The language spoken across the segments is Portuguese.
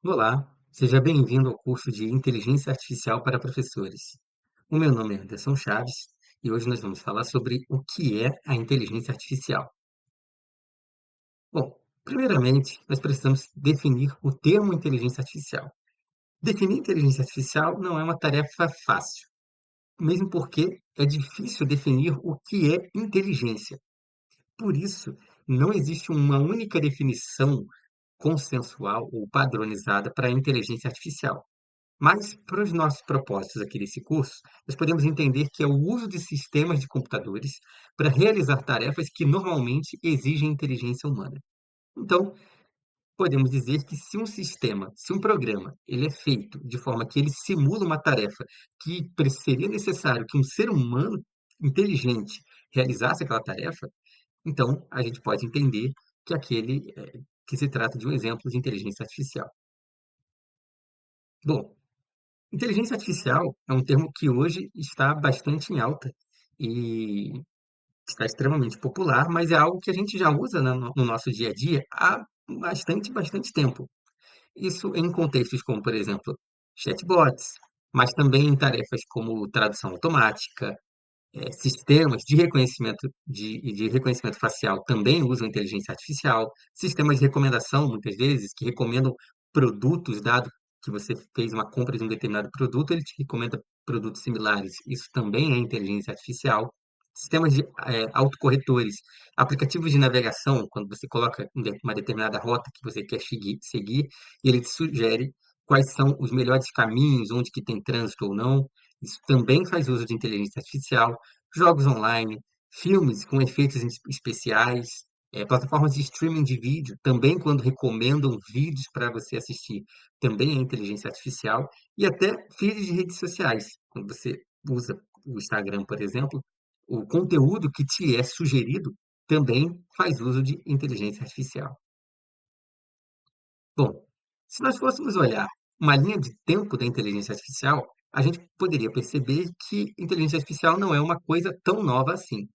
Olá, seja bem-vindo ao curso de Inteligência Artificial para Professores. O meu nome é Anderson Chaves e hoje nós vamos falar sobre o que é a inteligência artificial. Bom, primeiramente, nós precisamos definir o termo inteligência artificial. Definir inteligência artificial não é uma tarefa fácil, mesmo porque é difícil definir o que é inteligência. Por isso, não existe uma única definição consensual ou padronizada para a inteligência artificial. Mas, para os nossos propósitos aqui desse curso, nós podemos entender que é o uso de sistemas de computadores para realizar tarefas que normalmente exigem inteligência humana. Então, podemos dizer que se um sistema, se um programa, ele é feito de forma que ele simula uma tarefa que seria necessário que um ser humano inteligente realizasse aquela tarefa, então a gente pode entender que que se trata de um exemplo de inteligência artificial. Bom, inteligência artificial é um termo que hoje está bastante em alta e está extremamente popular, mas é algo que a gente já usa no nosso dia a dia há bastante tempo. Isso em contextos como, por exemplo, chatbots, mas também em tarefas como tradução automática, sistemas de reconhecimento facial também usam inteligência artificial, sistemas de recomendação, muitas vezes, que recomendam produtos, dado que você fez uma compra de um determinado produto, ele te recomenda produtos similares. Isso também é inteligência artificial. Sistemas de autocorretores, aplicativos de navegação, quando você coloca uma determinada rota que você quer seguir, e ele te sugere quais são os melhores caminhos, onde que tem trânsito ou não. Isso também faz uso de inteligência artificial, jogos online, filmes com efeitos especiais, plataformas de streaming de vídeo, também quando recomendam vídeos para você assistir, também é inteligência artificial, e até feeds de redes sociais. Quando você usa o Instagram, por exemplo, o conteúdo que te é sugerido também faz uso de inteligência artificial. Bom, se nós fôssemos olhar uma linha de tempo da inteligência artificial, a gente poderia perceber que inteligência artificial não é uma coisa tão nova assim.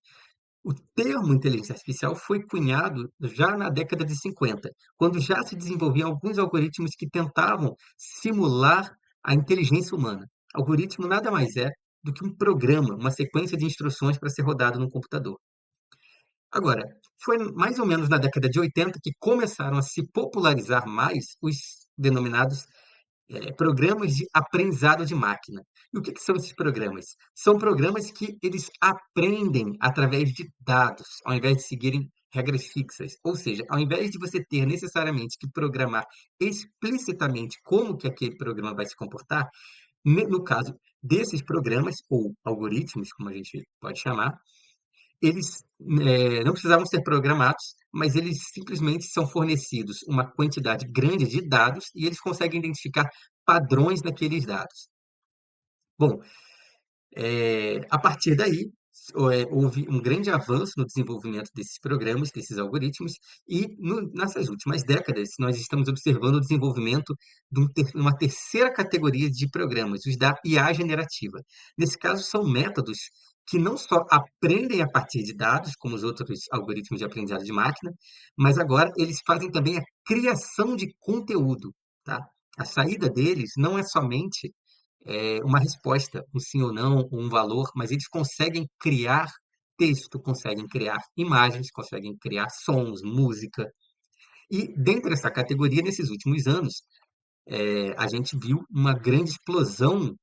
O termo inteligência artificial foi cunhado já na década de 50, quando já se desenvolviam alguns algoritmos que tentavam simular a inteligência humana. Algoritmo nada mais é do que um programa, uma sequência de instruções para ser rodado no computador. Agora, foi mais ou menos na década de 80 que começaram a se popularizar mais os denominados programas de aprendizado de máquina. E o que são esses programas? São programas que eles aprendem através de dados, ao invés de seguirem regras fixas. Ou seja, ao invés de você ter necessariamente que programar explicitamente como que aquele programa vai se comportar, no caso desses programas, ou algoritmos, como a gente pode chamar, eles não precisavam ser programados, mas eles simplesmente são fornecidos uma quantidade grande de dados e eles conseguem identificar padrões naqueles dados. Bom, a partir daí, houve um grande avanço no desenvolvimento desses programas, desses algoritmos, e nessas últimas décadas, nós estamos observando o desenvolvimento uma terceira categoria de programas, os da IA generativa. Nesse caso, são métodos que não só aprendem a partir de dados, como os outros algoritmos de aprendizado de máquina, mas agora eles fazem também a criação de conteúdo, tá? A saída deles não é somente uma resposta, um sim ou não, um valor, mas eles conseguem criar texto, conseguem criar imagens, conseguem criar sons, música. E dentro dessa categoria, nesses últimos anos, a gente viu uma grande explosão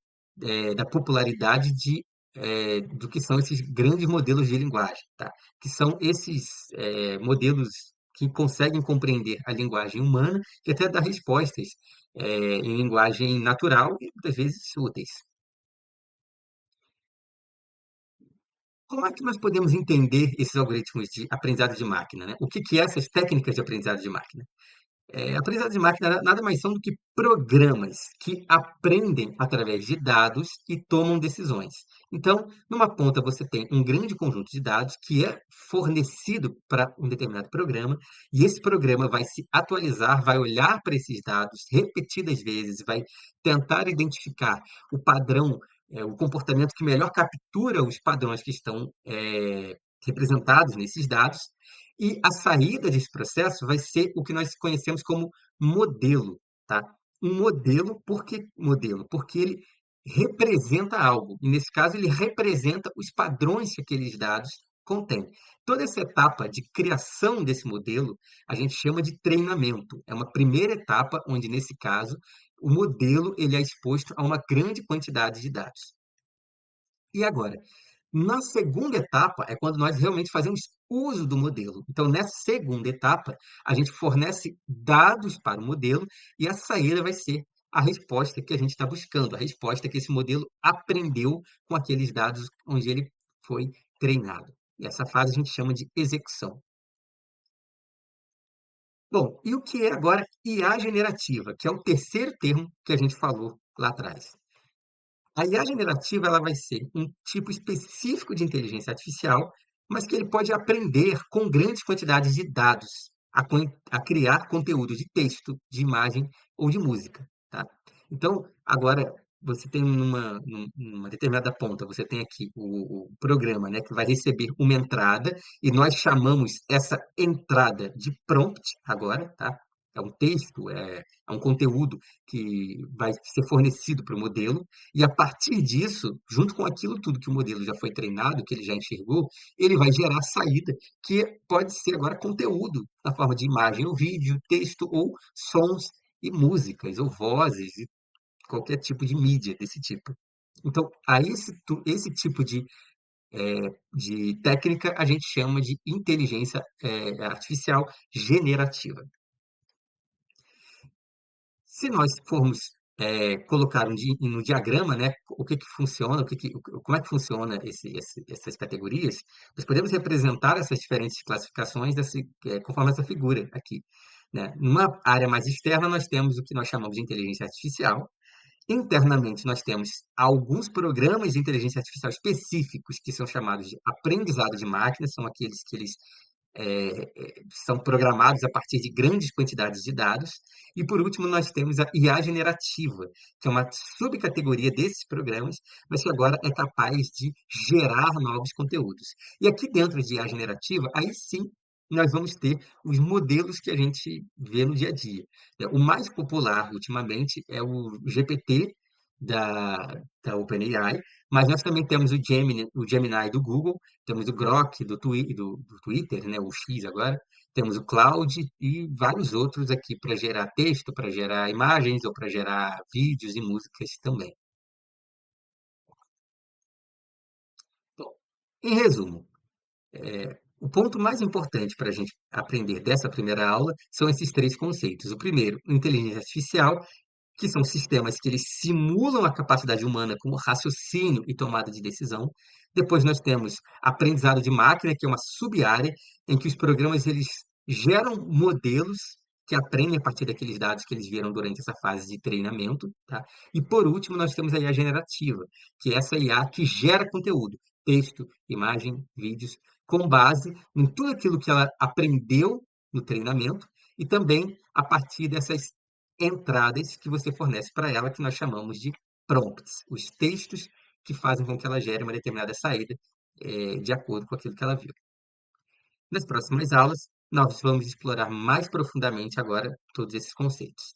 da popularidade do que são esses grandes modelos de linguagem, tá? Que são esses modelos que conseguem compreender a linguagem humana e até dar respostas em linguagem natural e muitas vezes úteis. Como é que nós podemos entender esses algoritmos de aprendizado de máquina, né? O que que é essas técnicas de aprendizado de máquina? Aprendizado de máquina nada mais são do que programas que aprendem através de dados e tomam decisões. Então, numa ponta você tem um grande conjunto de dados que é fornecido para um determinado programa, e esse programa vai se atualizar, vai olhar para esses dados repetidas vezes, vai tentar identificar o padrão, o comportamento que melhor captura os padrões que estão representados nesses dados, e a saída desse processo vai ser o que nós conhecemos como modelo, tá? um modelo. Por que modelo? Porque ele representa algo. E nesse caso, ele representa os padrões que aqueles dados contêm. Toda essa etapa de criação desse modelo, a gente chama de treinamento. É uma primeira etapa onde, nesse caso, o modelo ele é exposto a uma grande quantidade de dados. E agora, na segunda etapa é quando nós realmente fazemos uso do modelo. Então, nessa segunda etapa, a gente fornece dados para o modelo e a saída vai ser a resposta que a gente está buscando, a resposta que esse modelo aprendeu com aqueles dados onde ele foi treinado. E essa fase a gente chama de execução. Bom, e o que é agora IA generativa, que é o terceiro termo que a gente falou lá atrás? A IA generativa ela vai ser um tipo específico de inteligência artificial, mas que ele pode aprender com grandes quantidades de dados a criar conteúdo de texto, de imagem ou de música, tá? Então, agora você tem numa determinada ponta, você tem aqui o programa, né, que vai receber uma entrada e nós chamamos essa entrada de prompt agora, tá? É um texto, é um conteúdo que vai ser fornecido para o modelo e a partir disso, junto com aquilo tudo que o modelo já foi treinado, que ele já enxergou, ele vai gerar saída, que pode ser agora conteúdo, na forma de imagem ou vídeo, texto ou sons e músicas, ou vozes, e qualquer tipo de mídia desse tipo. Então, a esse tipo de técnica a gente chama de inteligência artificial generativa. Se nós formos colocar no diagrama, né, o que que funciona, como é que funciona essas categorias, nós podemos representar essas diferentes classificações conforme essa figura aqui, né? Numa área mais externa, nós temos o que nós chamamos de inteligência artificial. Internamente, nós temos alguns programas de inteligência artificial específicos que são chamados de aprendizado de máquina, são aqueles que eles são programados a partir de grandes quantidades de dados. E, por último, nós temos a IA generativa, que é uma subcategoria desses programas, mas que agora é capaz de gerar novos conteúdos. E aqui dentro de IA generativa, aí sim nós vamos ter os modelos que a gente vê no dia a dia. O mais popular ultimamente é o GPT da, da OpenAI, mas nós também temos o Gemini do Google, temos o Grok do Twitter, né, o X agora, temos o Cloud e vários outros aqui para gerar texto, para gerar imagens ou para gerar vídeos e músicas também. Bom, em resumo, o ponto mais importante para a gente aprender dessa primeira aula são esses três conceitos. O primeiro, inteligência artificial, que são sistemas que eles simulam a capacidade humana como raciocínio e tomada de decisão. Depois nós temos aprendizado de máquina, que é uma sub-área em que os programas eles geram modelos que aprendem a partir daqueles dados que eles viram durante essa fase de treinamento, tá? E por último, nós temos a IA generativa, que é essa IA que gera conteúdo, texto, imagem, vídeos, com base em tudo aquilo que ela aprendeu no treinamento e também a partir dessas entradas que você fornece para ela, que nós chamamos de prompts, os textos que fazem com que ela gere uma determinada saída, de acordo com aquilo que ela viu. Nas próximas aulas, nós vamos explorar mais profundamente agora todos esses conceitos.